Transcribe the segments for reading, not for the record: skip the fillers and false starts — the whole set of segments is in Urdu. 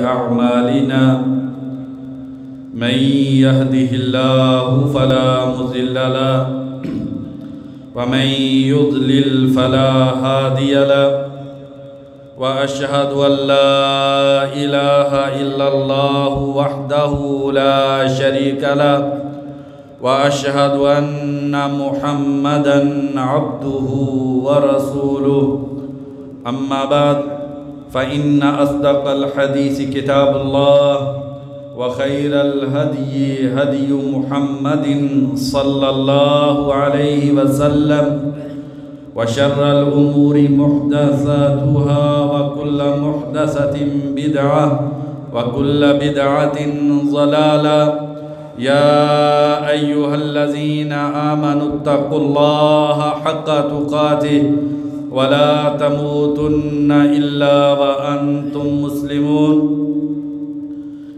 أعمالنا من يهده الله فلا مضل له ومن يضلل فلا هادي له وأشهد أن لا إله إلا الله وحده لا شريك له وأشهد أن محمدًا عبده ورسوله أما بعد فإن أصدق الحديث كتاب الله وخير الهدي هدي محمد صلى الله عليه وسلم وشر الأمور محدثاتها وكل محدثة بدعة وكل بدعة ضلالة يا أيها الذين آمنوا اتقوا الله حق تقاته ولا تموتن إلا وأنتم مسلمون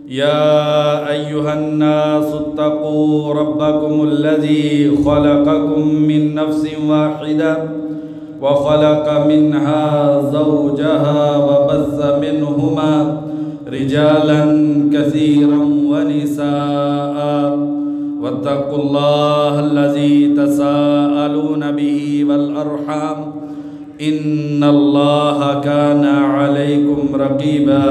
يا أيها الناس اتقوا ربكم الذي خلقكم من نفس واحدة وخلق منها زوجها وبث منهما رجالا كثيرا ونساء واتقوا الله الذي تساءلون به والأرحام إن الله كان عليكم رقيبا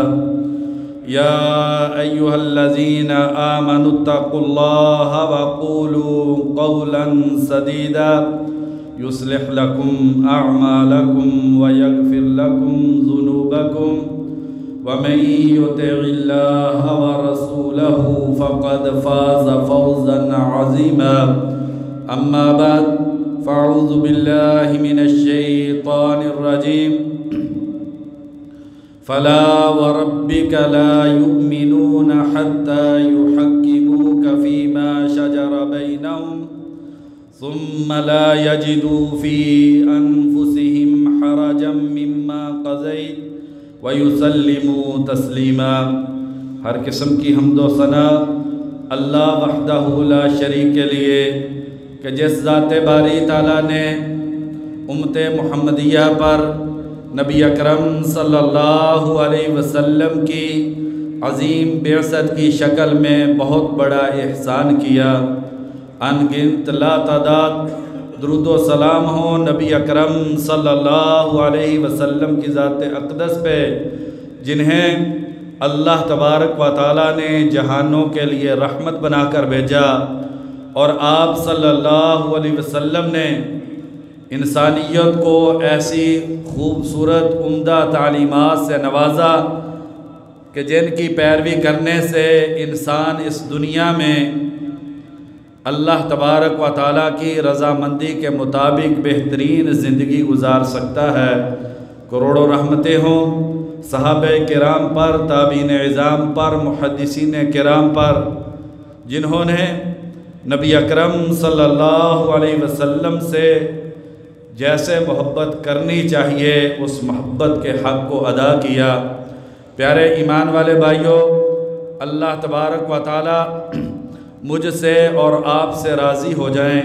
يا أيها الذين آمنوا اتقوا الله وقولوا قولا سديدا يصلح لكم أعمالكم ويغفر لكم ذنوبكم ومن يطع الله ورسوله فقد فاز فوزا عظيما أما بعد فأعوذ بالله من الشيطان الرجيم فلا وربك لا يؤمنون حتى يحكموك فيما شجر بينهم ثم لا يجدوا في أنفسهم حرجا مما قضيت وَيُسَلِّمُوا تَسْلِيمًا۔ ہر قسم کی حمد و ثنا اللہ وحدہ لا شریک کے لیے کہ جس ذات باری تعالیٰ نے امت محمدیہ پر نبی اکرم صلی اللہ علیہ وسلم کی عظیم بعثت کی شکل میں بہت بڑا احسان کیا۔ ان گنت لا تعداد درود و سلام ہو نبی اکرم صلی اللہ علیہ وسلم کی ذات اقدس پہ، جنہیں اللہ تبارک و تعالیٰ نے جہانوں کے لیے رحمت بنا کر بھیجا، اور آپ صلی اللہ علیہ وسلم نے انسانیت کو ایسی خوبصورت عمدہ تعلیمات سے نوازا کہ جن کی پیروی کرنے سے انسان اس دنیا میں اللہ تبارک و تعالیٰ کی رضامندی کے مطابق بہترین زندگی گزار سکتا ہے۔ کروڑوں رحمتیں ہوں صحابہ کرام پر، تابعین اعظام پر، محدثین کرام پر، جنہوں نے نبی اکرم صلی اللہ علیہ وسلم سے جیسے محبت کرنی چاہیے اس محبت کے حق کو ادا کیا۔ پیارے ایمان والے بھائیوں، اللہ تبارک و تعالیٰ مجھ سے اور آپ سے راضی ہو جائیں،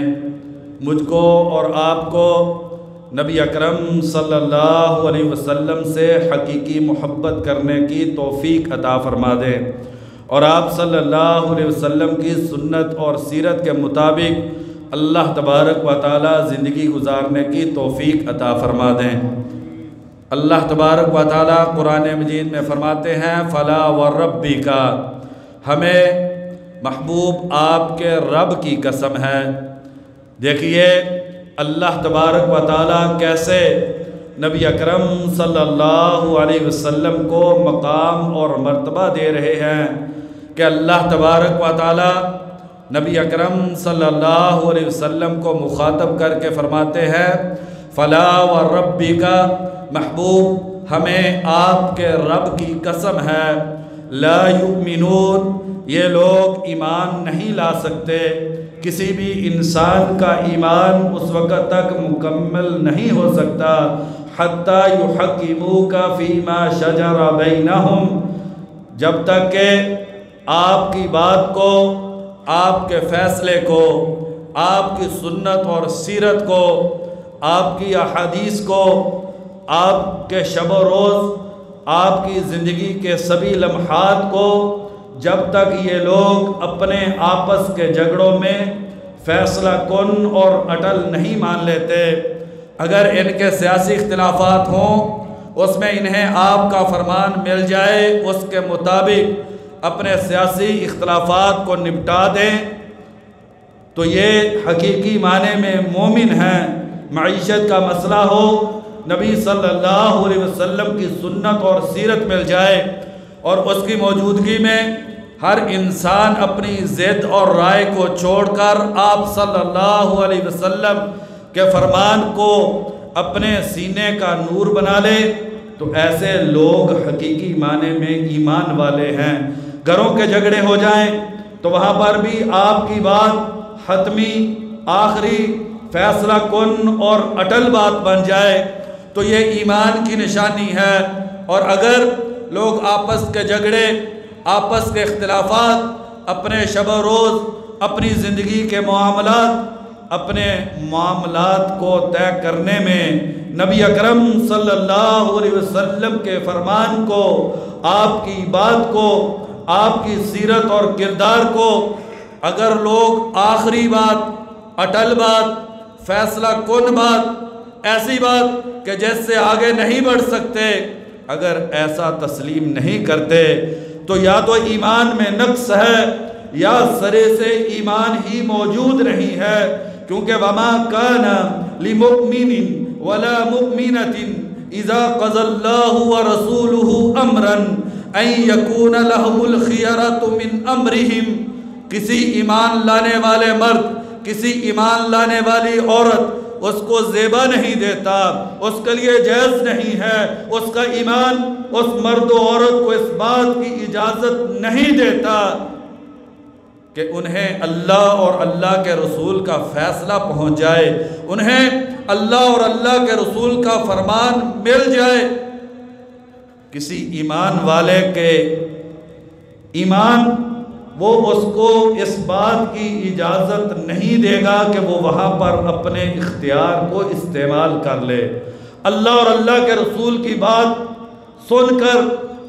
مجھ کو اور آپ کو نبی اکرم صلی اللہ علیہ وسلم سے حقیقی محبت کرنے کی توفیق عطا فرما دیں، اور آپ صلی اللہ علیہ وسلم کی سنت اور سیرت کے مطابق اللہ تبارک و تعالی زندگی گزارنے کی توفیق عطا فرما دیں۔ اللہ تبارک و تعالی قرآن مجید میں فرماتے ہیں فلا وربک، ہمیں محبوب آپ کے رب کی قسم ہے۔ دیکھیے اللہ تبارک و تعالیٰ کیسے نبی اکرم صلی اللہ علیہ وسلم کو مقام اور مرتبہ دے رہے ہیں کہ اللہ تبارک و تعالیٰ نبی اکرم صلی اللہ علیہ وسلم کو مخاطب کر کے فرماتے ہیں فلا وربک، محبوب ہمیں آپ کے رب کی قسم ہے، لا یؤمنون، یہ لوگ ایمان نہیں لا سکتے، کسی بھی انسان کا ایمان اس وقت تک مکمل نہیں ہو سکتا حتی یحکموک فیما شجر بینہم، جب تک کہ آپ کی بات کو، آپ کے فیصلے کو، آپ کی سنت اور سیرت کو، آپ کی احادیث کو، آپ کے شب و روز آپ کی زندگی کے سبھی لمحات کو جب تک یہ لوگ اپنے آپس کے جھگڑوں میں فیصلہ کن اور اٹل نہیں مان لیتے، اگر ان کے سیاسی اختلافات ہوں اس میں انہیں آپ کا فرمان مل جائے، اس کے مطابق اپنے سیاسی اختلافات کو نپٹا دیں، تو یہ حقیقی معنی میں مومن ہیں۔ معیشت کا مسئلہ ہو، نبی صلی اللہ علیہ وسلم کی سنت اور سیرت مل جائے اور اس کی موجودگی میں ہر انسان اپنی ضد اور رائے کو چھوڑ کر آپ صلی اللہ علیہ وسلم کے فرمان کو اپنے سینے کا نور بنا لے، تو ایسے لوگ حقیقی معنی میں ایمان والے ہیں۔ گھروں کے جھگڑے ہو جائیں تو وہاں پر بھی آپ کی بات حتمی، آخری، فیصلہ کن اور اٹل بات بن جائے تو یہ ایمان کی نشانی ہے۔ اور اگر لوگ آپس کے جھگڑے، آپس کے اختلافات، اپنے شب و روز، اپنی زندگی کے معاملات، اپنے معاملات کو طے کرنے میں نبی اکرم صلی اللہ علیہ وسلم کے فرمان کو، آپ کی بات کو، آپ کی سیرت اور کردار کو اگر لوگ آخری بات، اٹل بات، فیصلہ کن بات، ایسی بات کہ جس سے آگے نہیں بڑھ سکتے، اگر ایسا تسلیم نہیں کرتے تو یا تو ایمان میں نقص ہے یا سرے سے ایمان ہی موجود نہیں ہے، کیونکہ وما کان لمؤمن ولا مؤمنة اذا قضى الله ورسوله امرا ان يكون لهم الخيرة من امرهم۔ کسی ایمان لانے والے مرد، کسی ایمان لانے والی عورت اس کو زیبا نہیں دیتا، اس کے لیے جائز نہیں ہے، اس کا ایمان اس مرد و عورت کو اس بات کی اجازت نہیں دیتا کہ انہیں اللہ اور اللہ کے رسول کا فیصلہ پہنچ جائے، انہیں اللہ اور اللہ کے رسول کا فرمان مل جائے۔ کسی ایمان والے کے ایمان وہ اس کو اس بات کی اجازت نہیں دے گا کہ وہ وہاں پر اپنے اختیار کو استعمال کر لے۔ اللہ اور اللہ کے رسول کی بات سن کر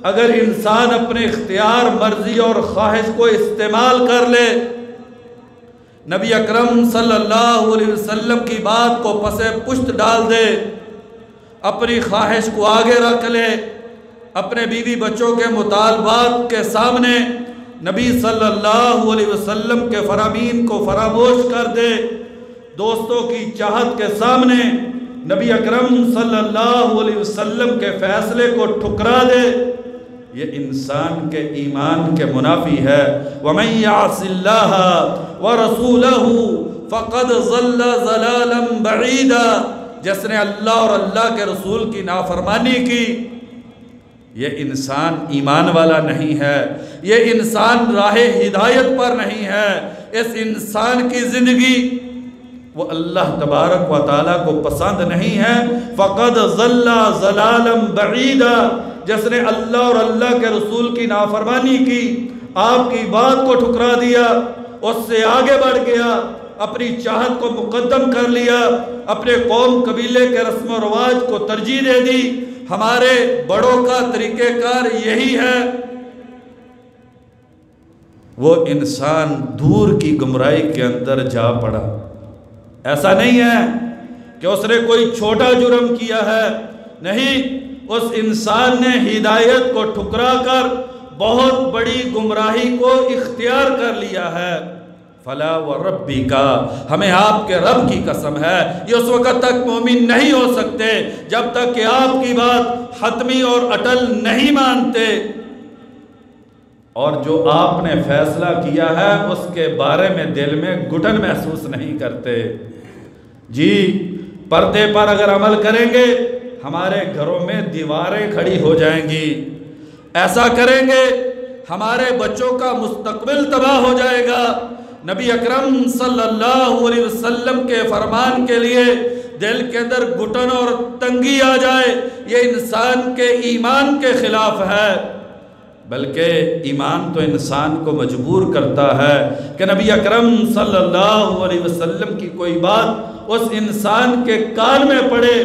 اگر انسان اپنے اختیار، مرضی اور خواہش کو استعمال کر لے، نبی اکرم صلی اللہ علیہ وسلم کی بات کو پس پشت ڈال دے، اپنی خواہش کو آگے رکھ لے، اپنے بیوی بچوں کے مطالبات کے سامنے نبی صلی اللہ علیہ وسلم کے فرامین کو فراموش کر دے، دوستوں کی چاہت کے سامنے نبی اکرم صلی اللہ علیہ وسلم کے فیصلے کو ٹھکرا دے، یہ انسان کے ایمان کے منافی ہے۔ وَمَن يَعْصِ اللَّهَ وَرَسُولَهُ فَقَدْ ضَلَّ ضَلَالًا بَعِيدًا، جس نے اللہ اور اللہ کے رسول کی نافرمانی کی، یہ انسان ایمان والا نہیں ہے، یہ انسان راہ ہدایت پر نہیں ہے، اس انسان کی زندگی وہ اللہ تبارک و تعالیٰ کو پسند نہیں ہے۔ فَقَدْ ضَلَّ ضَلَالًا بَعِيدًا، جس نے اللہ اور اللہ کے رسول کی نافرمانی کی، آپ کی بات کو ٹھکرا دیا، اس سے آگے بڑھ گیا، اپنی چاہت کو مقدم کر لیا، اپنے قوم قبیلے کے رسم و رواج کو ترجیح دے دی۔ ہمارے بڑوں کا طریقہ کار یہی ہے، وہ انسان دور کی گمراہی کے اندر جا پڑا۔ ایسا نہیں ہے کہ اس نے کوئی چھوٹا جرم کیا ہے، نہیں، اس انسان نے ہدایت کو ٹھکرا کر بہت بڑی گمراہی کو اختیار کر لیا ہے۔ فلا وربک، ہمیں آپ کے رب کی قسم ہے، یہ اس وقت تک مومن نہیں ہو سکتے جب تک کہ آپ کی بات حتمی اور اٹل نہیں مانتے، اور جو آپ نے فیصلہ کیا ہے اس کے بارے میں دل میں گھٹن محسوس نہیں کرتے۔ جی، پردے پر اگر عمل کریں گے ہمارے گھروں میں دیواریں کھڑی ہو جائیں گی، ایسا کریں گے ہمارے بچوں کا مستقبل تباہ ہو جائے گا۔ نبی اکرم صلی اللہ علیہ وسلم کے فرمان کے لیے دل کے اندر گھٹن اور تنگی آ جائے، یہ انسان کے ایمان کے خلاف ہے۔ بلکہ ایمان تو انسان کو مجبور کرتا ہے کہ نبی اکرم صلی اللہ علیہ وسلم کی کوئی بات اس انسان کے کان میں پڑے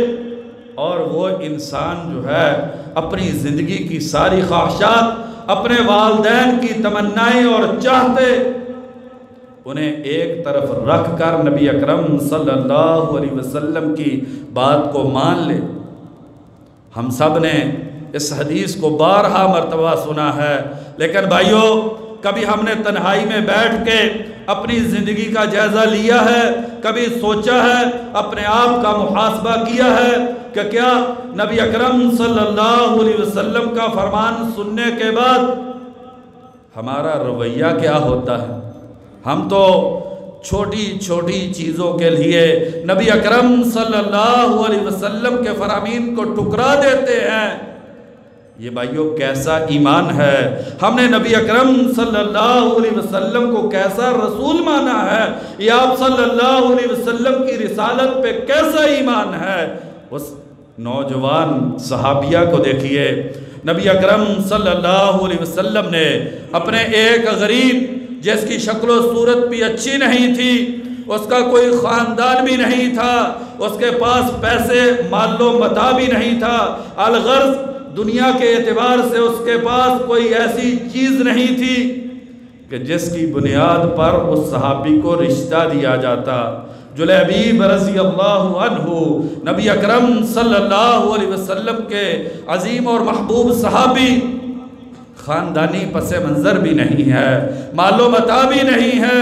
اور وہ انسان جو ہے اپنی زندگی کی ساری خواہشات، اپنے والدین کی تمنائیں اور چاہتے انہیں ایک طرف رکھ کر نبی اکرم صلی اللہ علیہ وسلم کی بات کو مان لے۔ ہم سب نے اس حدیث کو بارہا مرتبہ سنا ہے، لیکن بھائیو کبھی ہم نے تنہائی میں بیٹھ کے اپنی زندگی کا جائزہ لیا ہے؟ کبھی سوچا ہے، اپنے آپ کا محاسبہ کیا ہے کہ کیا نبی اکرم صلی اللہ علیہ وسلم کا فرمان سننے کے بعد ہمارا رویہ کیا ہوتا ہے؟ ہم تو چھوٹی چھوٹی چیزوں کے لیے نبی اکرم صلی اللہ علیہ وسلم کے فرامین کو ٹکرا دیتے ہیں۔ یہ بھائیو کیسا ایمان ہے؟ ہم نے نبی اکرم صلی اللہ علیہ وسلم کو کیسا رسول مانا ہے؟ یہ آپ صلی اللہ علیہ وسلم کی رسالت پہ کیسا ایمان ہے؟ اس نوجوان صحابیہ کو دیکھیے، نبی اکرم صلی اللہ علیہ وسلم نے اپنے ایک غریب جس کی شکل و صورت بھی اچھی نہیں تھی، اس کا کوئی خاندان بھی نہیں تھا، اس کے پاس پیسے مال و متاع بھی نہیں تھا، الغرض دنیا کے اعتبار سے اس کے پاس کوئی ایسی چیز نہیں تھی کہ جس کی بنیاد پر اس صحابی کو رشتہ دیا جاتا۔ جلیبیب رضی اللہ عنہ نبی اکرم صلی اللہ علیہ وسلم کے عظیم اور محبوب صحابی، خاندانی پس منظر بھی نہیں ہے، مال و متاع بھی نہیں ہے،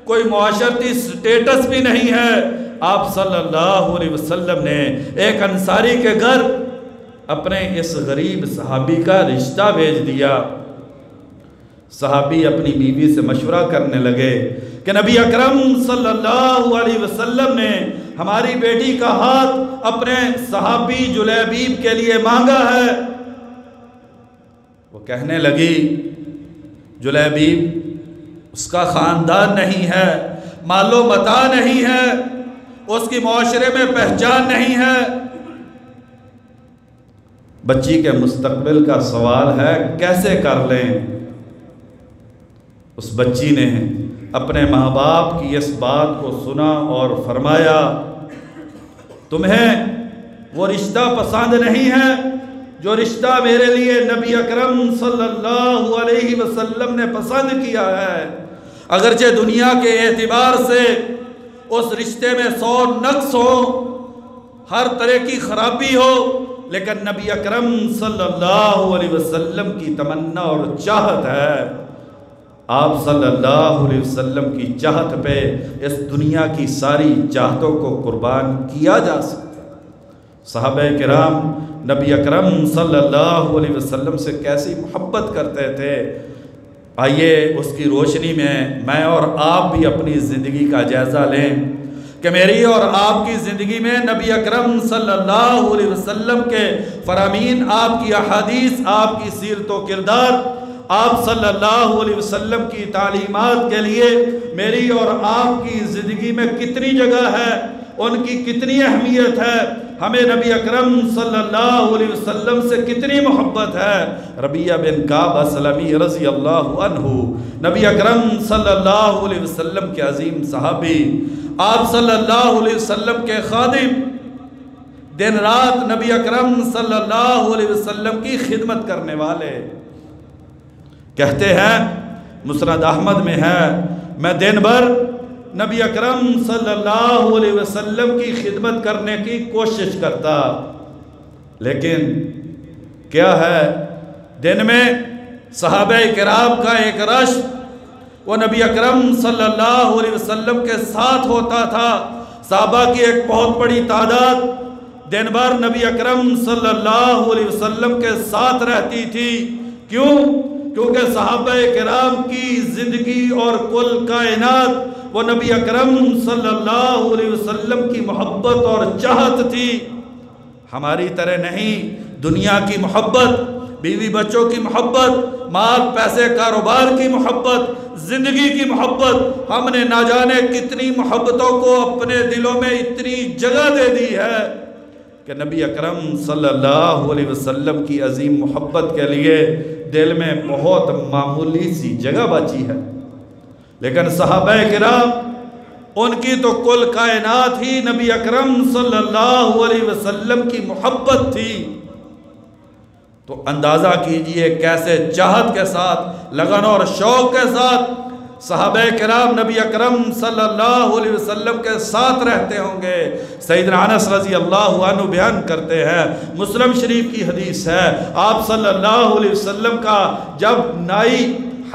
کوئی معاشرتی سٹیٹس بھی نہیں ہے۔ آپ صلی اللہ علیہ وسلم نے ایک انصاری کے گھر اپنے اس غریب صحابی کا رشتہ بھیج دیا۔ صحابی اپنی بیوی سے مشورہ کرنے لگے کہ نبی اکرم صلی اللہ علیہ وسلم نے ہماری بیٹی کا ہاتھ اپنے صحابی جلیبیب کے لیے مانگا ہے۔ وہ کہنے لگی جلیبیب اس کا خاندان نہیں ہے، مال و متاع نہیں ہے، اس کی معاشرے میں پہچان نہیں ہے، بچی کے مستقبل کا سوال ہے، کیسے کر لیں؟ اس بچی نے اپنے ماں باپ کی اس بات کو سنا اور فرمایا تمہیں وہ رشتہ پسند نہیں ہے جو رشتہ میرے لیے نبی اکرم صلی اللہ علیہ وسلم نے پسند کیا ہے۔ اگرچہ دنیا کے اعتبار سے اس رشتے میں 100 نقص ہو، ہر طرح کی خرابی ہو، لیکن نبی اکرم صلی اللہ علیہ وسلم کی تمنا اور چاہت ہے۔ آپ صلی اللہ علیہ وسلم کی چاہت پہ اس دنیا کی ساری چاہتوں کو قربان کیا جا سکتا ہے۔ صحابہ کرام نبی اکرم صلی اللہ علیہ وسلم سے کیسی محبت کرتے تھے، آئیے اس کی روشنی میں اور آپ بھی اپنی زندگی کا جائزہ لیں کہ میری اور آپ کی زندگی میں نبی اکرم صلی اللہ علیہ وسلم کے فرامین، آپ کی احادیث، آپ کی سیرت و کردار، آپ صلی اللہ علیہ وسلم کی تعلیمات کے لیے میری اور آپ کی زندگی میں کتنی جگہ ہے، ان کی کتنی اہمیت ہے، ہمیں نبی اکرم صلی اللہ علیہ وسلم سے کتنی محبت ہے۔ ربیہ بن کعب اسلمی رضی اللہ عنہ نبی اکرم صلی اللہ علیہ وسلم کے عظیم صحابی، آپ صلی اللہ علیہ وسلم کے خادم، دن رات نبی اکرم صلی اللہ علیہ وسلم کی خدمت کرنے والے، کہتے ہیں مسند احمد میں ہے میں دن بھر نبی اکرم صلی اللہ علیہ وسلم کی خدمت کرنے کی کوشش کرتا، لیکن کیا ہے دن میں صحابہ کرام کا ایک رش وہ نبی اکرم صلی اللہ علیہ وسلم کے ساتھ ہوتا تھا۔ صحابہ کی ایک بہت بڑی تعداد دن بھر نبی اکرم صلی اللہ علیہ وسلم کے ساتھ رہتی تھی۔ کیوں؟ کیونکہ صحابہ کرام کی زندگی اور کل کائنات وہ نبی اکرم صلی اللہ علیہ وسلم کی محبت اور چاہت تھی۔ ہماری طرح نہیں، دنیا کی محبت، بیوی بچوں کی محبت، مال پیسے کاروبار کی محبت، زندگی کی محبت، ہم نے نہ جانے کتنی محبتوں کو اپنے دلوں میں اتنی جگہ دے دی ہے کہ نبی اکرم صلی اللہ علیہ وسلم کی عظیم محبت کے لیے دل میں بہت معمولی سی جگہ بچی ہے۔ لیکن صحابہ کرام ان کی تو کل کائنات ہی نبی اکرم صلی اللہ علیہ وسلم کی محبت تھی۔ تو اندازہ کیجئے کیسے چاہت کے ساتھ، لگن اور شوق کے ساتھ صحابہ کرام نبی اکرم صلی اللہ علیہ وسلم کے ساتھ رہتے ہوں گے۔ سیدنا انس رضی اللہ عنہ بیان کرتے ہیں، مسلم شریف کی حدیث ہے، آپ صلی اللہ علیہ وسلم کا جب نائی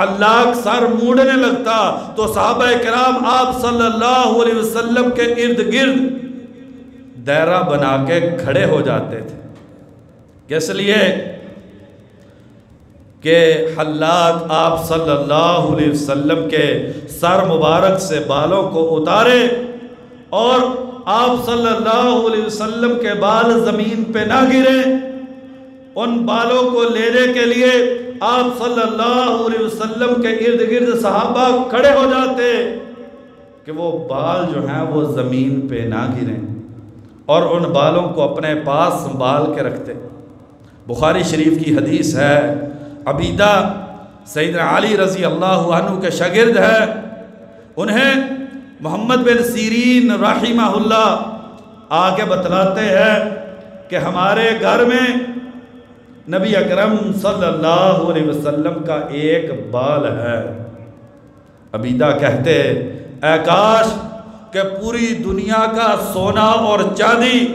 حلاق سر موڑنے لگتا تو صحابہ کرام آپ صلی اللہ علیہ وسلم کے ارد گرد دائرہ بنا کے کھڑے ہو جاتے تھے۔ کس لیے کہ حلاق آپ صلی اللہ علیہ وسلم کے سر مبارک سے بالوں کو اتارے اور آپ صلی اللہ علیہ وسلم کے بال زمین پہ نہ گرے۔ ان بالوں کو لینے کے لیے آپ صلی اللہ علیہ وسلم کے ارد گرد صحابہ کھڑے ہو جاتے کہ وہ بال جو ہیں وہ زمین پہ نہ گریں، اور ان بالوں کو اپنے پاس سنبھال کے رکھتے۔ بخاری شریف کی حدیث ہے، عبیدہ سیدنا علی رضی اللہ عنہ کے شاگرد ہے، انہیں محمد بن سیرین رحمہ اللہ آگے بتلاتے ہیں کہ ہمارے گھر میں نبی اکرم صلی اللہ علیہ وسلم کا ایک بال ہے۔ عبیدہ کہتے، اے کاش کہ پوری دنیا کا سونا اور چاندی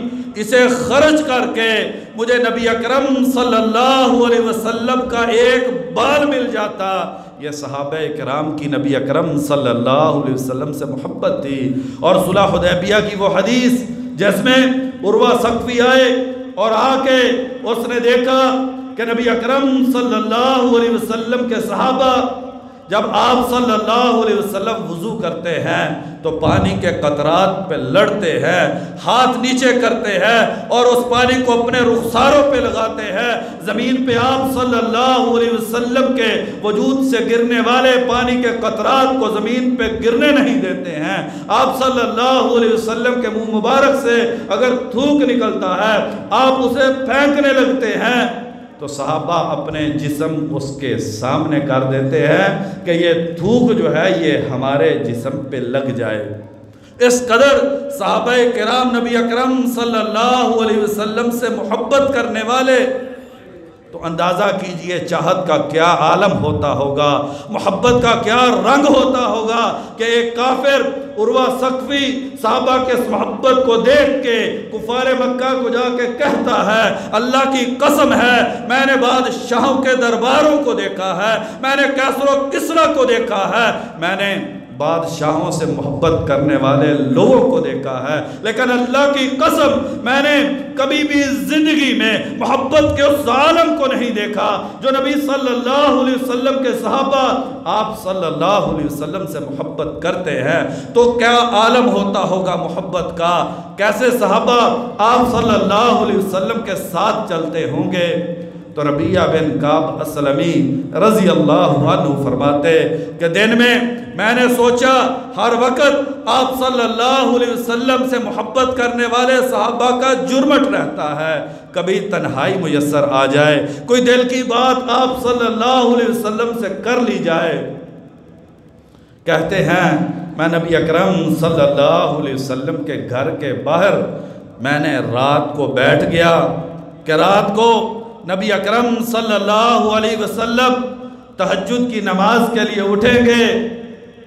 اسے خرچ کر کے مجھے نبی اکرم صلی اللہ علیہ وسلم کا ایک بال مل جاتا۔ یہ صحابہ کرام کی نبی اکرم صلی اللہ علیہ وسلم سے محبت تھی۔ اور صلح حدیبیہ کی وہ حدیث جس میں عروہ ثقفی آئے اور آ کے اس نے دیکھا کہ نبی اکرم صلی اللہ علیہ وسلم کے صحابہ جب آپ صلی اللہ علیہ وسلم وضو کرتے ہیں تو پانی کے قطرات پہ لڑتے ہیں، ہاتھ نیچے کرتے ہیں اور اس پانی کو اپنے رخساروں پہ لگاتے ہیں۔ زمین پہ آپ صلی اللہ علیہ وسلم کے وجود سے گرنے والے پانی کے قطرات کو زمین پہ گرنے نہیں دیتے ہیں۔ آپ صلی اللہ علیہ وسلم کے منہ مبارک سے اگر تھوک نکلتا ہے آپ اسے پھینکنے لگتے ہیں تو صحابہ اپنے جسم اس کے سامنے کر دیتے ہیں کہ یہ تھوک جو ہے یہ ہمارے جسم پہ لگ جائے۔ اس قدر صحابہ کرام نبی اکرم صلی اللہ علیہ وسلم سے محبت کرنے والے، تو اندازہ کیجئے چاہت کا کیا عالم ہوتا ہوگا، محبت کا کیا رنگ ہوتا ہوگا کہ ایک کافر عروہ ثقفی صحابہ کے اس محبت کو دیکھ کے کفار مکہ کو جا کے کہتا ہے، اللہ کی قسم ہے میں نے بادشاہوں کے درباروں کو دیکھا ہے، میں نے کیسر و کسریٰ کو دیکھا ہے، میں نے بادشاہوں سے محبت کرنے والے لوگوں کو دیکھا ہے، لیکن اللہ کی قسم میں نے کبھی بھی زندگی میں محبت کے اس عالم کو نہیں دیکھا جو نبی صلی اللہ علیہ وسلم کے صحابہ آپ صلی اللہ علیہ وسلم سے محبت کرتے ہیں۔ تو کیا عالم ہوتا ہوگا محبت کا، کیسے صحابہ آپ صلی اللہ علیہ وسلم کے ساتھ چلتے ہوں گے۔ تو ربیہ بن کعب اسلمی رضی اللہ عنہ فرماتے کہ دن میں نے سوچا ہر وقت آپ صلی اللہ علیہ وسلم سے محبت کرنے والے صحابہ کا جرمٹ رہتا ہے، کبھی تنہائی میسر آ جائے، کوئی دل کی بات آپ صلی اللہ علیہ وسلم سے کر لی جائے۔ کہتے ہیں میں نبی اکرم صلی اللہ علیہ وسلم کے گھر کے باہر میں نے رات کو بیٹھ گیا کہ رات کو نبی اکرم صلی اللہ علیہ وسلم تہجد کی نماز کے لیے اٹھیں گے،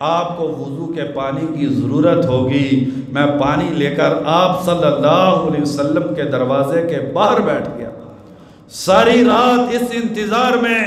آپ کو وضو کے پانی کی ضرورت ہوگی، میں پانی لے کر آپ صلی اللہ علیہ وسلم کے دروازے کے باہر بیٹھ گیا۔ ساری رات اس انتظار میں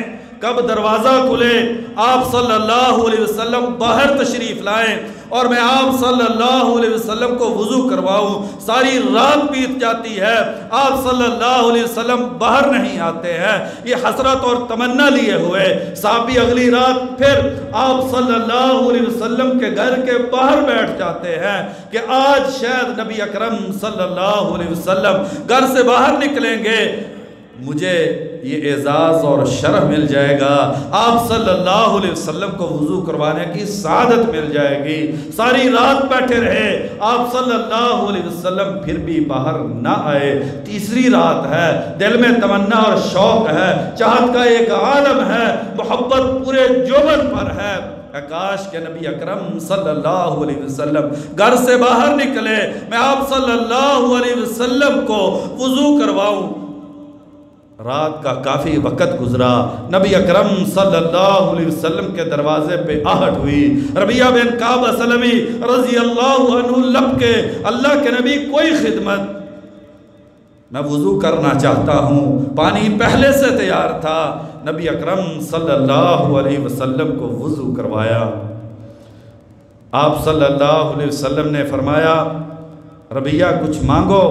کب دروازہ کھلے، آپ صلی اللہ علیہ وسلم باہر تشریف لائیں اور میں آپ صلی اللہ علیہ وسلم کو وضو کرواؤں۔ ساری رات بیت جاتی ہے، آپ صلی اللہ علیہ وسلم باہر نہیں آتے ہیں، یہ حسرت اور تمنا لیے ہوئے صحابی اگلی رات پھر آپ صلی اللہ علیہ وسلم کے گھر کے باہر بیٹھ جاتے ہیں کہ آج شاید نبی اکرم صلی اللہ علیہ وسلم گھر سے باہر نکلیں گے، مجھے یہ اعزاز اور شرف مل جائے گا، آپ صلی اللہ علیہ وسلم کو وضو کروانے کی سعادت مل جائے گی۔ ساری رات بیٹھے رہے، آپ صلی اللہ علیہ وسلم پھر بھی باہر نہ آئے۔ تیسری رات ہے، دل میں تمنا اور شوق ہے، چاہت کا ایک عالم ہے، محبت پورے جوبن پر ہے۔ کاش کہ نبی اکرم صلی اللہ علیہ وسلم گھر سے باہر نکلے، میں آپ صلی اللہ علیہ وسلم کو وضو کرواؤں۔ رات کا کافی وقت گزرا، نبی اکرم صلی اللہ علیہ وسلم کے دروازے پہ آہٹ ہوئی۔ ربیعہ بن کعب اسلمی رضی اللہ عنہ لب کے اللہ کے نبی کوئی خدمت، میں وضو کرنا چاہتا ہوں۔ پانی پہلے سے تیار تھا، نبی اکرم صلی اللہ علیہ وسلم کو وضو کروایا۔ آپ صلی اللہ علیہ وسلم نے فرمایا ربیعہ کچھ مانگو۔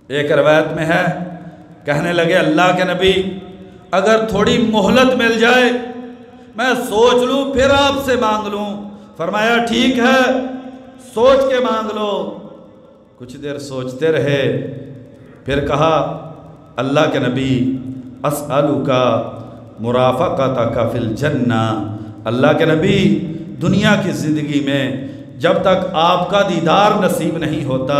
ایک روایت میں ہے کہنے لگے اللہ کے نبی اگر تھوڑی مہلت مل جائے میں سوچ لوں پھر آپ سے مانگ لوں۔ فرمایا ٹھیک ہے سوچ کے مانگ لو۔ کچھ دیر سوچتے رہے، پھر کہا اللہ کے نبی اسألک مرافقتک فی الجنہ، اللہ کے نبی دنیا کی زندگی میں جب تک آپ کا دیدار نصیب نہیں ہوتا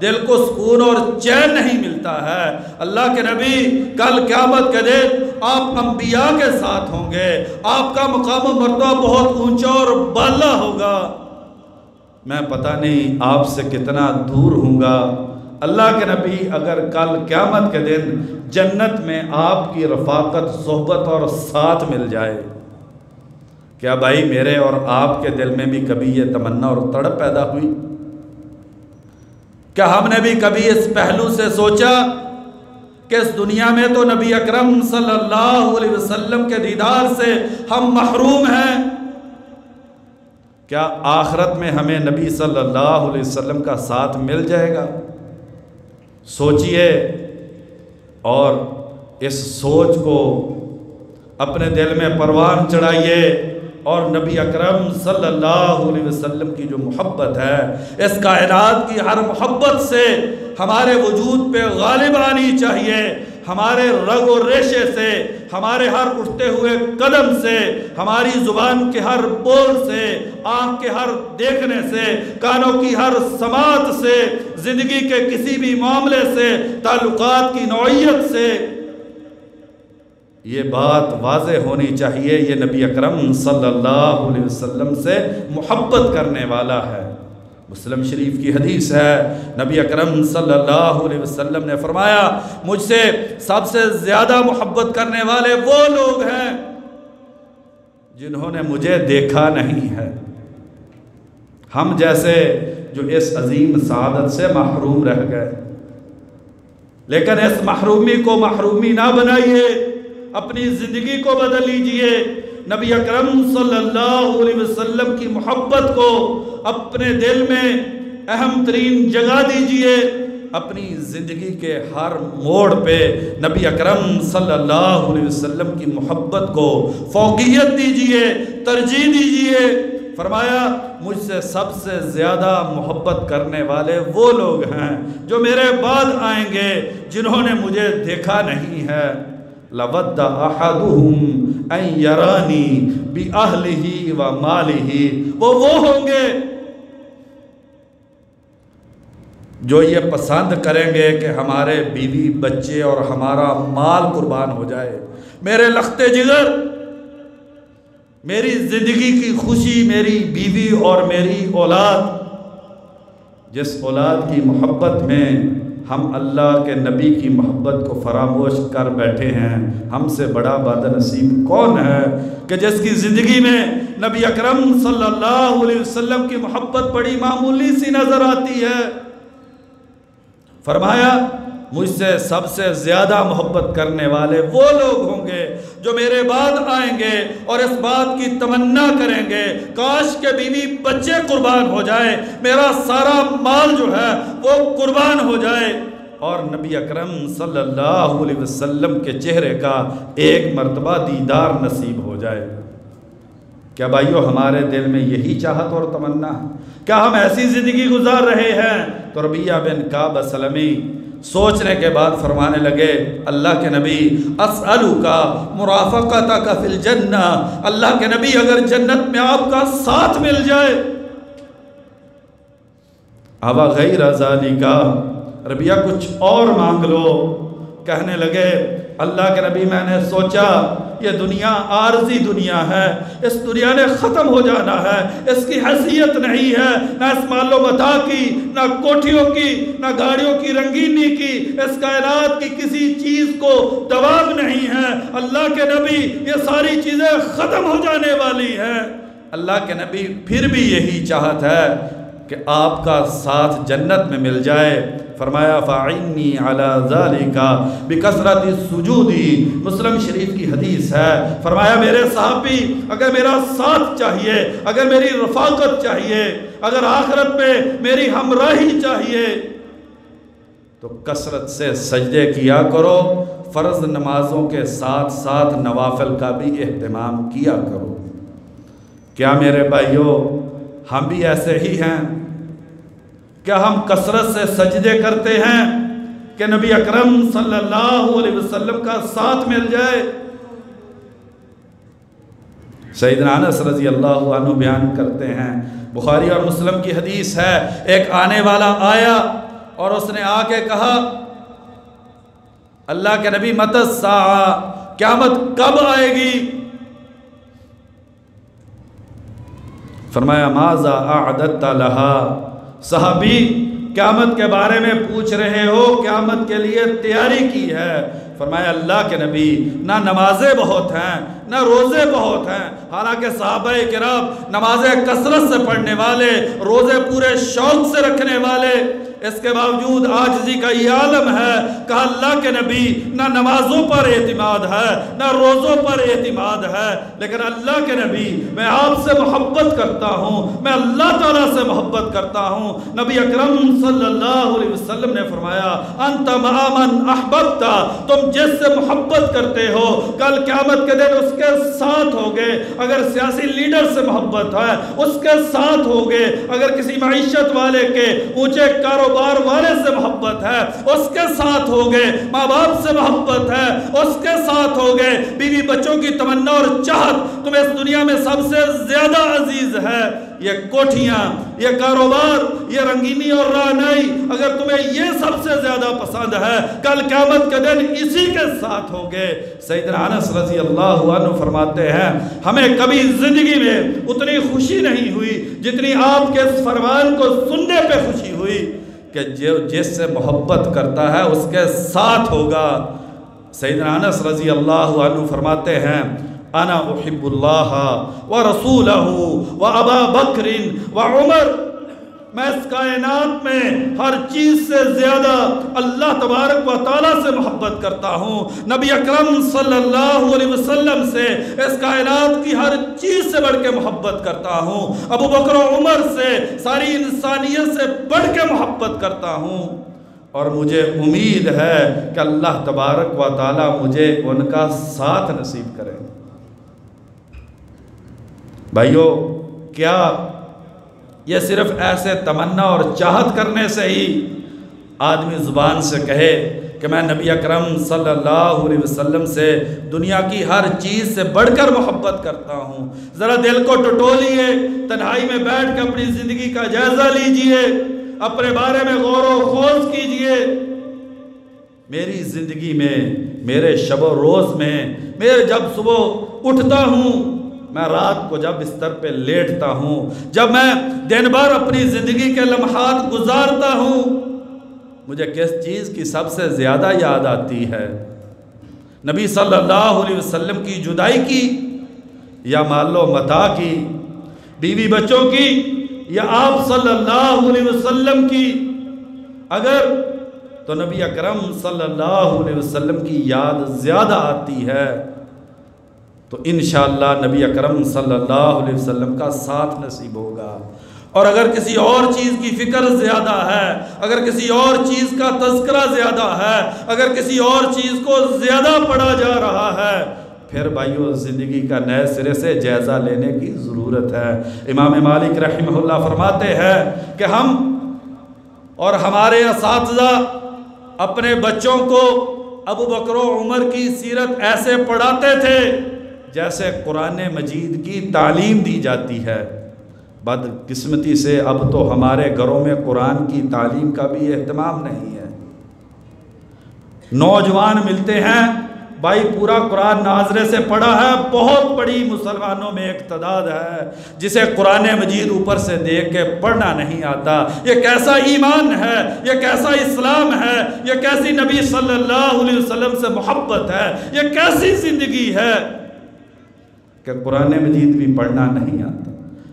دل کو سکون اور چین نہیں ملتا ہے، اللہ کے نبی کل قیامت کے دن آپ انبیاء کے ساتھ ہوں گے، آپ کا مقام و مرتبہ بہت اونچا اور بالا ہوگا، میں پتہ نہیں آپ سے کتنا دور ہوں گا۔ اللہ کے نبی اگر کل قیامت کے دن جنت میں آپ کی رفاقت صحبت اور ساتھ مل جائے، کیا بھائی میرے اور آپ کے دل میں بھی کبھی یہ تمنا اور تڑپ پیدا ہوئی؟ کیا ہم نے بھی کبھی اس پہلو سے سوچا کہ اس دنیا میں تو نبی اکرم صلی اللہ علیہ وسلم کے دیدار سے ہم محروم ہیں، کیا آخرت میں ہمیں نبی صلی اللہ علیہ وسلم کا ساتھ مل جائے گا؟ سوچئے اور اس سوچ کو اپنے دل میں پروان چڑھائیے، اور نبی اکرم صلی اللہ علیہ وسلم کی جو محبت ہے اس کائنات کی ہر محبت سے ہمارے وجود پہ غالب آنی چاہیے، ہمارے رگ و ریشے سے، ہمارے ہر اٹھتے ہوئے قدم سے، ہماری زبان کے ہر بول سے، آنکھ کے ہر دیکھنے سے، کانوں کی ہر سماعت سے، زندگی کے کسی بھی معاملے سے، تعلقات کی نوعیت سے یہ بات واضح ہونی چاہیے یہ نبی اکرم صلی اللہ علیہ وسلم سے محبت کرنے والا ہے۔ مسلم شریف کی حدیث ہے نبی اکرم صلی اللہ علیہ وسلم نے فرمایا مجھ سے سب سے زیادہ محبت کرنے والے وہ لوگ ہیں جنہوں نے مجھے دیکھا نہیں ہے۔ ہم جیسے جو اس عظیم سعادت سے محروم رہ گئے، لیکن اس محرومی کو محرومی نہ بنائیے، اپنی زندگی کو بدل لیجئے، نبی اکرم صلی اللہ علیہ وسلم کی محبت کو اپنے دل میں اہم ترین جگہ دیجئے، اپنی زندگی کے ہر موڑ پہ نبی اکرم صلی اللہ علیہ وسلم کی محبت کو فوقیت دیجئے، ترجیح دیجئے۔ فرمایا مجھ سے سب سے زیادہ محبت کرنے والے وہ لوگ ہیں جو میرے بعد آئیں گے جنہوں نے مجھے دیکھا نہیں ہے۔ لَوَدَّ أَحَدُهُمْ أَن يَرَانِي بِأَهْلِهِ وَمَالِهِ، وہ ہوں گے جو یہ پسند کریں گے کہ ہمارے بیوی بچے اور ہمارا مال قربان ہو جائے، میرے لخت جگر، میری زندگی کی خوشی، میری بیوی اور میری اولاد، جس اولاد کی محبت میں ہم اللہ کے نبی کی محبت کو فراموش کر بیٹھے ہیں، ہم سے بڑا بد نصیب کون ہے کہ جس کی زندگی میں نبی اکرم صلی اللہ علیہ وسلم کی محبت بڑی معمولی سی نظر آتی ہے۔ فرمایا مجھ سے سب سے زیادہ محبت کرنے والے وہ لوگ ہوں گے جو میرے بعد آئیں گے اور اس بات کی تمنا کریں گے کاش کے بیوی بچے قربان ہو جائے، میرا سارا مال جو ہے وہ قربان ہو جائے، اور نبی اکرم صلی اللہ علیہ وسلم کے چہرے کا ایک مرتبہ دیدار نصیب ہو جائے۔ کیا بھائیو ہمارے دل میں یہی چاہت اور تمنا ہے؟ کیا ہم ایسی زندگی گزار رہے ہیں؟ تو ربیعہ بن کعب اسلمی سوچنے کے بعد فرمانے لگے اللہ کے نبی اسألک مرافقتک فی الجنہ، اللہ کے نبی اگر جنت میں آپ کا ساتھ مل جائے، اب غیر ذالک، ربیعہ کچھ اور مانگ لو۔ کہنے لگے اللہ کے نبی میں نے سوچا یہ دنیا عارضی دنیا ہے، اس دنیا نے ختم ہو جانا ہے، اس کی حیثیت نہیں ہے نہ اس مال و متاع کی، نہ کوٹھیوں کی، نہ گاڑیوں کی رنگینی کی، اس کائنات کی کسی چیز کو دوام نہیں ہے۔ اللہ کے نبی یہ ساری چیزیں ختم ہو جانے والی ہیں۔ اللہ کے نبی پھر بھی یہی چاہت ہے کہ آپ کا ساتھ جنت میں مل جائے۔ فرمایا فَعِنِّي عَلَى ذَلِكَ بِكَثْرَةِ السُّجُودِ، مسلم شریف کی حدیث ہے۔ فرمایا میرے صحابی اگر میرا ساتھ چاہیے، اگر میری رفاقت چاہیے، اگر آخرت میں میری ہمراہی چاہیے تو کثرت سے سجدے کیا کرو، فرض نمازوں کے ساتھ ساتھ نوافل کا بھی اہتمام کیا کرو۔ کیا میرے بھائیوں ہم بھی ایسے ہی ہیں؟ کیا ہم کثرت سے سجدے کرتے ہیں کہ نبی اکرم صلی اللہ علیہ وسلم کا ساتھ مل جائے؟ سیدنا انس رضی اللہ عنہ بیان کرتے ہیں، بخاری اور مسلم کی حدیث ہے، ایک آنے والا آیا اور اس نے آ کے کہا اللہ کے نبی متی الساعہ، قیامت کب آئے گی؟ فرمایا ماذا اعددت لها، صحابی قیامت کے بارے میں پوچھ رہے ہو، قیامت کے لیے تیاری کی ہے؟ فرمایا اللہ کے نبی نہ نمازیں بہت ہیں نہ روزے بہت ہیں، حالانکہ صحابہ کرام نمازیں کثرت سے پڑھنے والے، روزے پورے شوق سے رکھنے والے، اس کے باوجود عاجزی کا یہ عالم ہے۔ کہا اللہ کے نبی نہ نمازوں پر اعتماد ہے نہ روزوں پر اعتماد ہے، لیکن اللہ کے نبی میں آپ سے محبت کرتا ہوں، میں اللہ تعالیٰ سے محبت کرتا ہوں۔ نبی اکرم صلی اللہ علیہ وسلم نے فرمایا انت مع من احببت، تم جس سے محبت کرتے ہو کل قیامت کے دن اس کے ساتھ ہوگے۔ اگر سیاسی لیڈر سے محبت ہے اس کے ساتھ ہوگے، اگر کسی معیشت والے کے اونچے کاروبار والے سے محبت ہے اس کے ساتھ ہوگے، ماں باپ سے محبت ہے اس کے ساتھ ہوگے، بیوی بچوں کی تمنا اور چاہت تمہیں اس دنیا میں سب سے زیادہ عزیز ہے، یہ کوٹھیاں، یہ کاروبار، یہ رنگینی اور رعنائی، اگر تمہیں یہ سب سے زیادہ پسند ہے کل قیامت کے دن اسی کے ساتھ ہوگے۔ سیدنا انس رضی اللہ عنہ فرماتے ہیں ہمیں کبھی زندگی میں اتنی خوشی نہیں ہوئی جتنی آپ کے اس فرمان کو سننے پہ خوشی ہوئی کہ جس سے محبت کرتا ہے اس کے ساتھ ہوگا۔ سیدنا انس رضی اللہ عنہ فرماتے ہیں انا احب اللہ ورسولہ وابا بکر وعمر، میں اس کائنات میں ہر چیز سے زیادہ اللہ تبارک و تعالیٰ سے محبت کرتا ہوں، نبی اکرم صلی اللہ علیہ وسلم سے اس کائنات کی ہر چیز سے بڑھ کے محبت کرتا ہوں، ابو بکر و عمر سے، ساری انسانیت سے بڑھ کے محبت کرتا ہوں، اور مجھے امید ہے کہ اللہ تبارک و تعالیٰ مجھے ان کا ساتھ نصیب کرے۔ بھائیو کیا یہ صرف ایسے تمنا اور چاہت کرنے سے ہی آدمی زبان سے کہے کہ میں نبی اکرم صلی اللہ علیہ وسلم سے دنیا کی ہر چیز سے بڑھ کر محبت کرتا ہوں؟ ذرا دل کو ٹٹولیے، تنہائی میں بیٹھ کے اپنی زندگی کا جائزہ لیجئے، اپنے بارے میں غور و خوض کیجئے۔ میری زندگی میں، میرے شب و روز میں، میں جب صبح اٹھتا ہوں، میں رات کو جب بستر پہ لیٹتا ہوں، جب میں دن بھر اپنی زندگی کے لمحات گزارتا ہوں، مجھے کس چیز کی سب سے زیادہ یاد آتی ہے؟ نبی صلی اللہ علیہ وسلم کی جدائی کی، یا مال و متاع کی، بیوی بچوں کی، یا آپ صلی اللہ علیہ وسلم کی؟ اگر تو نبی اکرم صلی اللہ علیہ وسلم کی یاد زیادہ آتی ہے تو انشاءاللہ نبی اکرم صلی اللہ علیہ وسلم کا ساتھ نصیب ہوگا۔ اور اگر کسی اور چیز کی فکر زیادہ ہے، اگر کسی اور چیز کا تذکرہ زیادہ ہے، اگر کسی اور چیز کو زیادہ پڑھا جا رہا ہے، پھر بھائیو زندگی کا نئے سرے سے جائزہ لینے کی ضرورت ہے۔ امام مالک رحمہ اللہ فرماتے ہیں کہ ہم اور ہمارے اساتذہ اپنے بچوں کو ابو بکر و عمر کی سیرت ایسے پڑھاتے تھے جیسے قرآن مجید کی تعلیم دی جاتی ہے۔ بدقسمتی سے اب تو ہمارے گھروں میں قرآن کی تعلیم کا بھی اہتمام نہیں ہے۔ نوجوان ملتے ہیں بھائی پورا قرآن ناظرے سے پڑھا ہے، بہت بڑی مسلمانوں میں ایک تعداد ہے جسے قرآن مجید اوپر سے دیکھ کے پڑھنا نہیں آتا۔ یہ کیسا ایمان ہے، یہ کیسا اسلام ہے، یہ کیسی نبی صلی اللہ علیہ وسلم سے محبت ہے، یہ کیسی زندگی ہے کہ قرآن مجید بھی پڑھنا نہیں آتا۔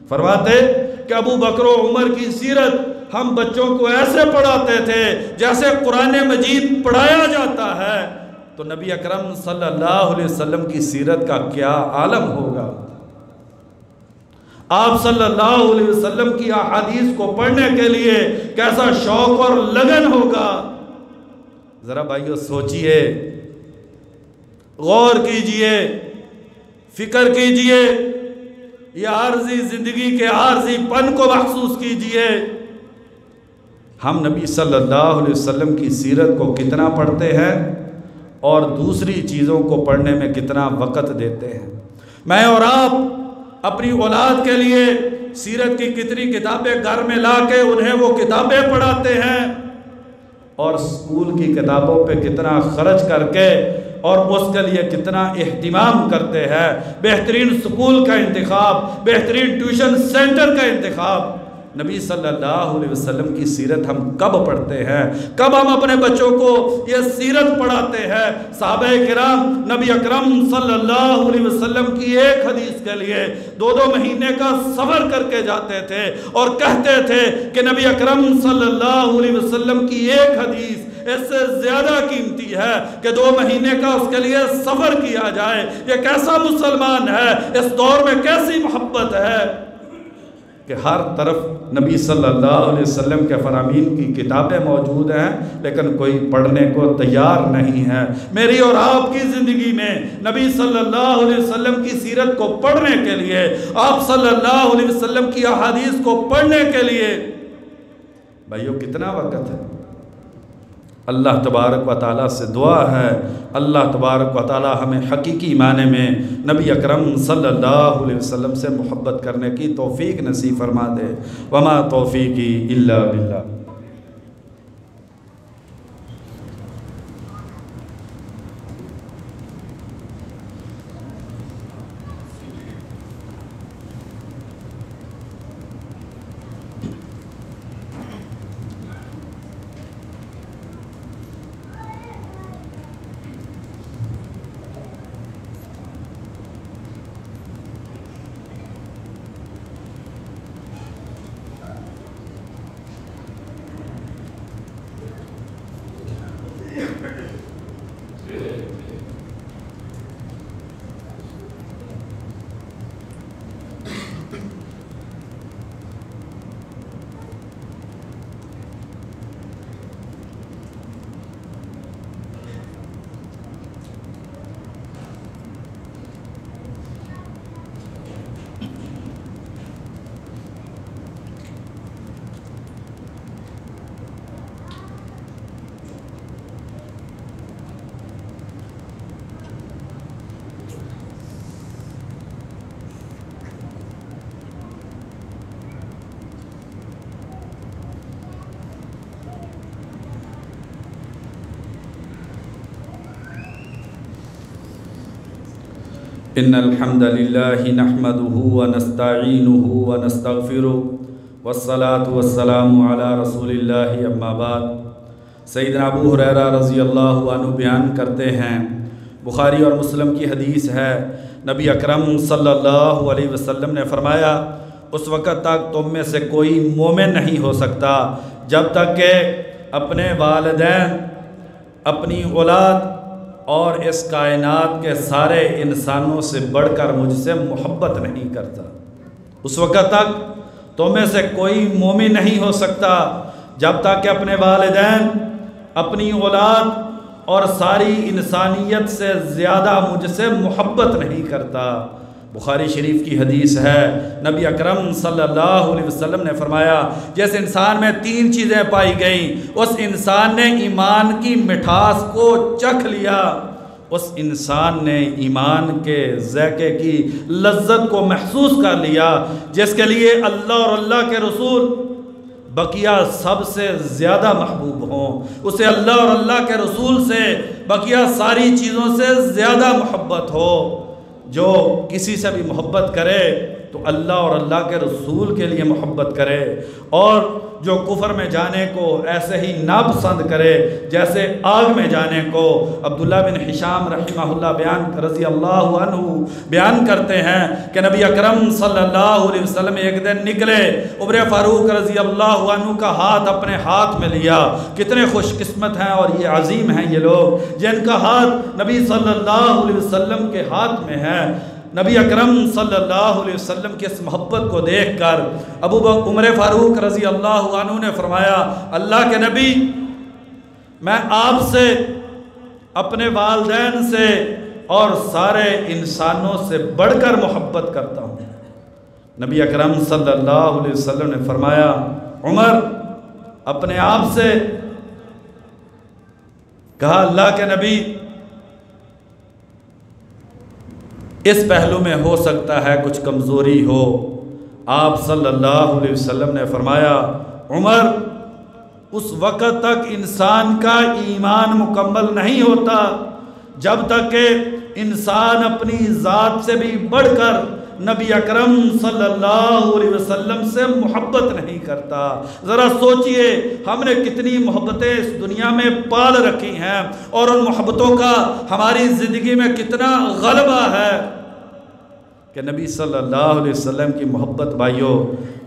فرماتے کہ ابو بکر و عمر کی سیرت ہم بچوں کو ایسے پڑھاتے تھے جیسے قرآن مجید پڑھایا جاتا ہے، تو نبی اکرم صلی اللہ علیہ وسلم کی سیرت کا کیا عالم ہوگا۔ آپ صلی اللہ علیہ وسلم کی احادیث کو پڑھنے کے لیے کیسا شوق اور لگن ہوگا۔ ذرا بھائیو سوچئے، غور کیجئے، فکر کیجئے، یہ عارضی زندگی کے عارضی پن کو محسوس کیجئے۔ ہم نبی صلی اللہ علیہ وسلم کی سیرت کو کتنا پڑھتے ہیں اور دوسری چیزوں کو پڑھنے میں کتنا وقت دیتے ہیں۔ میں اور آپ اپنی اولاد کے لیے سیرت کی کتنی کتابیں گھر میں لا کے انہیں وہ کتابیں پڑھاتے ہیں، اور اسکول کی کتابوں پہ کتنا خرچ کر کے اور اس کے لیے کتنا اہتمام کرتے ہیں۔ بہترین اسکول کا انتخاب، بہترین ٹیوشن سینٹر کا انتخاب۔ نبی صلی اللہ علیہ وسلم کی سیرت ہم کب پڑھتے ہیں؟ کب ہم اپنے بچوں کو یہ سیرت پڑھاتے ہیں؟ صحابہ کرام نبی اکرم صلی اللہ علیہ وسلم کی ایک حدیث کے لیے 2 مہینے کا سفر کر کے جاتے تھے اور کہتے تھے کہ نبی اکرم صلی اللہ علیہ وسلم کی ایک حدیث اس سے زیادہ قیمتی ہے کہ 2 مہینے کا اس کے لیے سفر کیا جائے۔ یہ کیسا مسلمان ہے، اس دور میں کیسی محبت ہے کہ ہر طرف نبی صلی اللہ علیہ وسلم کے فرامین کی کتابیں موجود ہیں لیکن کوئی پڑھنے کو تیار نہیں ہے۔ میری اور آپ کی زندگی میں نبی صلی اللہ علیہ وسلم کی سیرت کو پڑھنے کے لیے، آپ صلی اللہ علیہ وسلم کی احادیث کو پڑھنے کے لیے بھائیو کتنا وقت ہے؟ اللہ تبارک و تعالیٰ سے دعا ہے اللہ تبارک و تعالیٰ ہمیں حقیقی معنی میں نبی اکرم صلی اللہ علیہ وسلم سے محبت کرنے کی توفیق نصیب فرما دے۔ وما توفیقی الا باللہ۔ ان الحمد للہ نحمده ونستعینه ونستغفره والصلاة والسلام علی رسول اللہ اما بعد۔ سیدنا ابو ہریرہ رضی اللہ عنہ بیان کرتے ہیں، بخاری اور مسلم کی حدیث ہے، نبی اکرم صلی اللہ علیہ وسلم نے فرمایا اس وقت تک تم میں سے کوئی مومن نہیں ہو سکتا جب تک کہ اپنے والدین، اپنی اولاد اور اس کائنات کے سارے انسانوں سے بڑھ کر مجھ سے محبت نہیں کرتا۔ اس وقت تک تم میں سے کوئی مومن نہیں ہو سکتا جب تک کہ اپنے والدین، اپنی اولاد اور ساری انسانیت سے زیادہ مجھ سے محبت نہیں کرتا۔ بخاری شریف کی حدیث ہے، نبی اکرم صلی اللہ علیہ وسلم نے فرمایا جس انسان میں 3 چیزیں پائی گئیں، اس انسان نے ایمان کی مٹھاس کو چکھ لیا، اس انسان نے ایمان کے ذائقے کی لذت کو محسوس کر لیا، جس کے لیے اللہ اور اللہ کے رسول بقیہ سب سے زیادہ محبوب ہوں، اسے اللہ اور اللہ کے رسول سے بقیہ ساری چیزوں سے زیادہ محبت ہو۔ جو کسی سے بھی محبت کرے تو اللہ اور اللہ کے رسول کے لیے محبت کرے، اور جو کفر میں جانے کو ایسے ہی ناپسند کرے جیسے آگ میں جانے کو۔ عبداللہ بن ہشام رحمہ اللہ رضی اللہ عنہ بیان کرتے ہیں کہ نبی اکرم صلی اللہ علیہ وسلم ایک دن نکلے، عمر فاروق رضی اللہ عنہ کا ہاتھ اپنے ہاتھ میں لیا۔ کتنے خوش قسمت ہیں اور یہ عظیم ہیں یہ لوگ جن کا ہاتھ نبی صلی اللہ علیہ وسلم کے ہاتھ میں ہے۔ نبی اکرم صلی اللہ علیہ وسلم کی اس محبت کو دیکھ کر عمر فاروق رضی اللہ عنہ نے فرمایا، اللہ کے نبی، میں آپ سے، اپنے والدین سے اور سارے انسانوں سے بڑھ کر محبت کرتا ہوں۔ نبی اکرم صلی اللہ علیہ وسلم نے فرمایا، عمر اپنے آپ سے؟ کہا، اللہ کے نبی، اس پہلو میں ہو سکتا ہے کچھ کمزوری ہو۔ آپ صلی اللہ علیہ وسلم نے فرمایا، عمر، اس وقت تک انسان کا ایمان مکمل نہیں ہوتا جب تک کہ انسان اپنی ذات سے بھی بڑھ کر نبی اکرم صلی اللہ علیہ وسلم سے محبت نہیں کرتا۔ ذرا سوچئے ہم نے کتنی محبتیں اس دنیا میں پال رکھی ہیں اور ان محبتوں کا ہماری زندگی میں کتنا غلبہ ہے کہ نبی صلی اللہ علیہ وسلم کی محبت بھائیو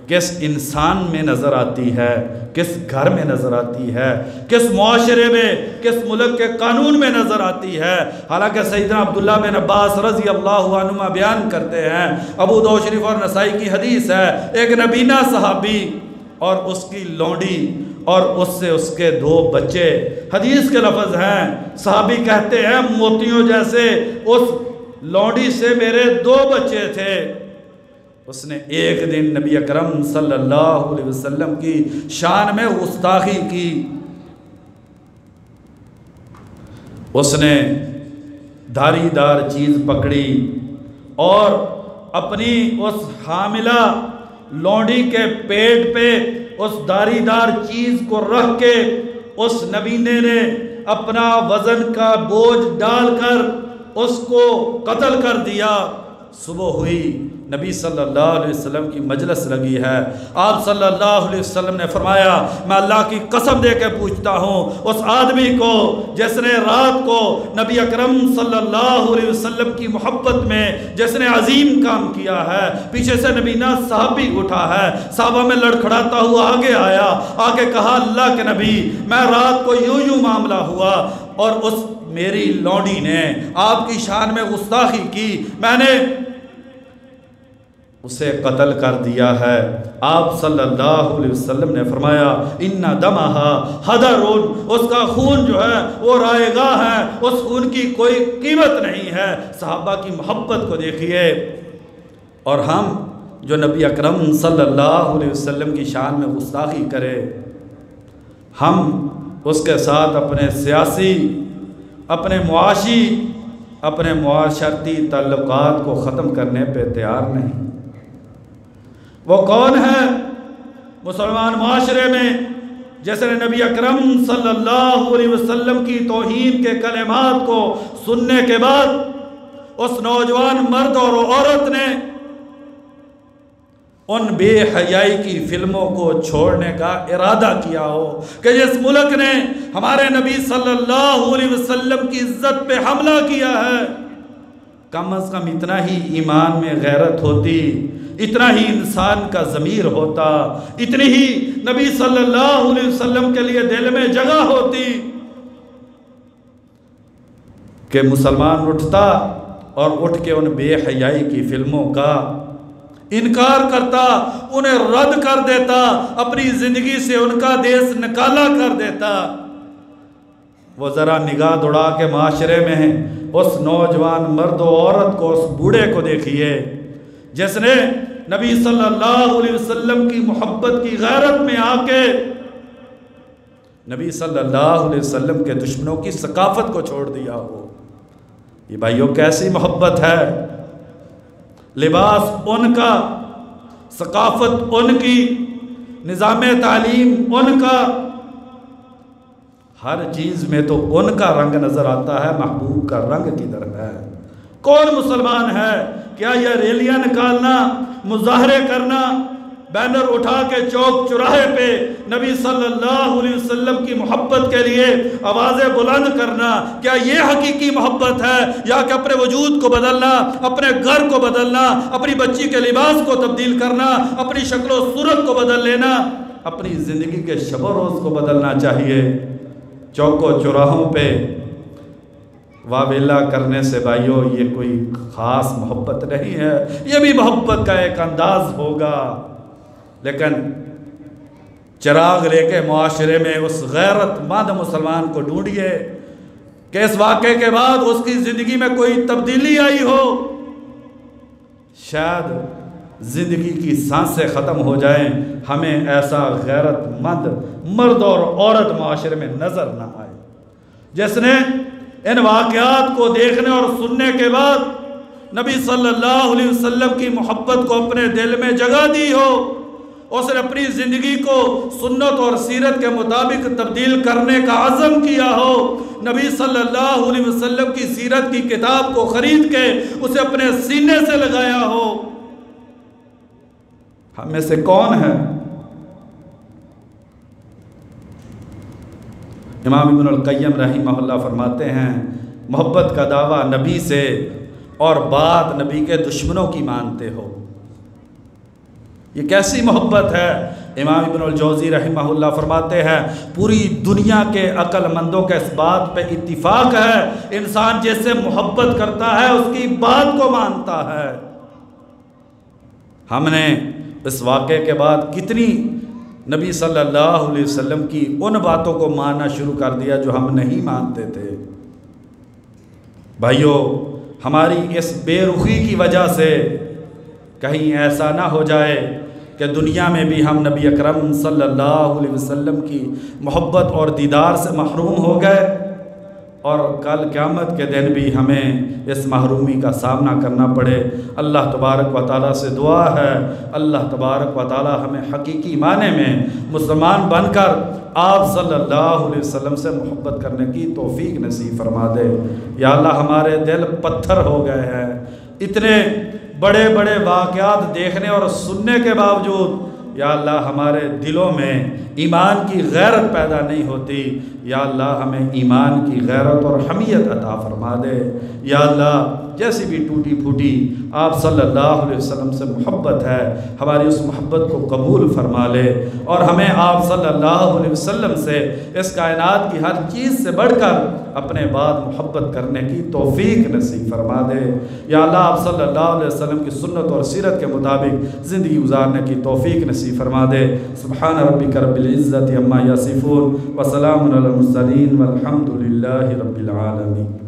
کس انسان میں نظر آتی ہے، کس گھر میں نظر آتی ہے، کس معاشرے میں، کس ملک کے قانون میں نظر آتی ہے۔ حالانکہ سیدنا عبداللہ بن عباس رضی اللہ عنہما بیان کرتے ہیں، ابو داؤد شریف اور نسائی کی حدیث ہے، ایک نبینا صحابی اور اس کی لونڈی اور اس سے اس کے 2 بچے، حدیث کے لفظ ہیں، صحابی کہتے ہیں موتیوں جیسے اس لونڈی سے میرے 2 بچے تھے۔ اس نے ایک دن نبی اکرم صلی اللہ علیہ وسلم کی شان میں گستاخی کی۔ اس نے دھاری دار چیز پکڑی اور اپنی اس حاملہ لونڈی کے پیٹ پہ اس دھاری دار چیز کو رکھ کے اس نبینے نے اپنا وزن کا بوجھ ڈال کر اس کو قتل کر دیا۔ صبح ہوئی، نبی صلی اللہ علیہ وسلم کی مجلس لگی ہے، آپ صلی اللہ علیہ وسلم نے فرمایا، میں اللہ کی قسم دے کے پوچھتا ہوں اس آدمی کو جس نے رات کو نبی اکرم صلی اللہ علیہ وسلم کی محبت میں جس نے عظیم کام کیا ہے، پیچھے سے نبینا صحابی اٹھا ہے، صحابہ میں لڑکھڑاتا ہوا آگے آیا، آگے کہا، اللہ کے نبی، میں رات کو یوں معاملہ ہوا اور اس میری لونڈی نے آپ کی شان میں گستاخی کی، میں نے اسے قتل کر دیا ہے۔ آپ صلی اللہ علیہ وسلم نے فرمایا، ان دمہا حدر، اس کا خون جو ہے وہ رائگاں ہے، اس خون کی کوئی قیمت نہیں ہے۔ صحابہ کی محبت کو دیکھیے، اور ہم جو نبی اکرم صلی اللہ علیہ وسلم کی شان میں گستاخی کرے، ہم اس کے ساتھ اپنے سیاسی، اپنے معاشی، اپنے معاشرتی تعلقات کو ختم کرنے پہ تیار نہیں۔ وہ کون ہے مسلمان معاشرے میں جیسے نبی اکرم صلی اللہ علیہ وسلم کی توہین کے کلمات کو سننے کے بعد اس نوجوان مرد اور عورت نے ان بے حیائی کی فلموں کو چھوڑنے کا ارادہ کیا ہو کہ جس ملک نے ہمارے نبی صلی اللہ علیہ وسلم کی عزت پہ حملہ کیا ہے، کم از کم اتنا ہی ایمان میں غیرت ہوتی، اتنا ہی انسان کا ضمیر ہوتا، اتنی ہی نبی صلی اللہ علیہ وسلم کے لیے دل میں جگہ ہوتی کہ مسلمان اٹھتا اور اٹھ کے ان بے حیائی کی فلموں کا انکار کرتا، انہیں رد کر دیتا، اپنی زندگی سے ان کا دیس نکالا کر دیتا۔ وہ ذرا نگاہ دوڑا کے معاشرے میں اس نوجوان مرد و عورت کو، اس بوڑھے کو دیکھیے جس نے نبی صلی اللہ علیہ وسلم کی محبت کی غیرت میں آ کے نبی صلی اللہ علیہ وسلم کے دشمنوں کی ثقافت کو چھوڑ دیا ہو۔ یہ بھائیوں کیسی محبت ہے، لباس ان کا، ثقافت ان کی، نظام تعلیم ان کا، ہر چیز میں تو ان کا رنگ نظر آتا ہے، محبوب کا رنگ کدھر ہے؟ کون مسلمان ہے کیا یہ ریلیاں نکالنا، مظاہرے کرنا، بینر اٹھا کے چوک چوراہے پہ نبی صلی اللہ علیہ وسلم کی محبت کے لیے آوازیں بلند کرنا، کیا یہ حقیقی محبت ہے؟ یا کہ اپنے وجود کو بدلنا، اپنے گھر کو بدلنا، اپنی بچی کے لباس کو تبدیل کرنا، اپنی شکل و صورت کو بدل لینا، اپنی زندگی کے شب و روز کو بدلنا چاہیے؟ چوک و چوراہوں پہ واویلا کرنے سے بھائیو یہ کوئی خاص محبت نہیں ہے، یہ بھی محبت کا ایک انداز ہوگا، لیکن چراغ لے کے معاشرے میں اس غیرت مند مسلمان کو ڈھونڈیے کہ اس واقعے کے بعد اس کی زندگی میں کوئی تبدیلی آئی ہو، شاید زندگی کی سانسیں ختم ہو جائیں، ہمیں ایسا غیرت مند مرد اور عورت معاشرے میں نظر نہ آئے جس نے ان واقعات کو دیکھنے اور سننے کے بعد نبی صلی اللہ علیہ وسلم کی محبت کو اپنے دل میں جگہ دی ہو، اس نے اپنی زندگی کو سنت اور سیرت کے مطابق تبدیل کرنے کا عزم کیا ہو، نبی صلی اللہ علیہ وسلم کی سیرت کی کتاب کو خرید کے اسے اپنے سینے سے لگایا ہو۔ ہم میں سے کون ہے؟ امام ابن القیم رحمہ اللہ فرماتے ہیں محبت کا دعویٰ نبی سے اور بات نبی کے دشمنوں کی مانتے ہو، یہ کیسی محبت ہے؟ امام ابن الجوزی رحمہ اللہ فرماتے ہیں پوری دنیا کے عقل مندوں کے اس بات پہ اتفاق ہے، انسان جس سے محبت کرتا ہے اس کی بات کو مانتا ہے۔ ہم نے اس واقعے کے بعد کتنی نبی صلی اللہ علیہ وسلم کی ان باتوں کو ماننا شروع کر دیا جو ہم نہیں مانتے تھے۔ بھائیو، ہماری اس بے رخی کی وجہ سے کہیں ایسا نہ ہو جائے کہ دنیا میں بھی ہم نبی اکرم صلی اللہ علیہ وسلم کی محبت اور دیدار سے محروم ہو گئے، اور کل قیامت کے دن بھی ہمیں اس محرومی کا سامنا کرنا پڑے۔ اللہ تبارک و تعالیٰ سے دعا ہے اللہ تبارک و تعالیٰ ہمیں حقیقی معنی میں مسلمان بن کر آپ صلی اللہ علیہ وسلم سے محبت کرنے کی توفیق نصیب فرما دے۔ یا اللہ، ہمارے دل پتھر ہو گئے ہیں، اتنے بڑے بڑے واقعات دیکھنے اور سننے کے باوجود یا اللہ ہمارے دلوں میں ایمان کی غیرت پیدا نہیں ہوتی۔ یا اللہ ہمیں ایمان کی غیرت اور حمیت عطا فرما دے۔ یا اللہ جیسی بھی ٹوٹی پھوٹی آپ صلی اللہ علیہ وسلم سے محبت ہے، ہماری اس محبت کو قبول فرما لے، اور ہمیں آپ صلی اللہ علیہ وسلم سے اس کائنات کی ہر چیز سے بڑھ کر اپنے بعد محبت کرنے کی توفیق نصیب فرما دے۔ یا اللہ آپ صلی اللہ علیہ وسلم کی سنت اور سیرت کے مطابق زندگی گزارنے کی توفیق نصیب فرما دے۔ سبحان ربک رب العزت عما یصفون وسلام علی المرسلین والحمد للہ رب العالمین۔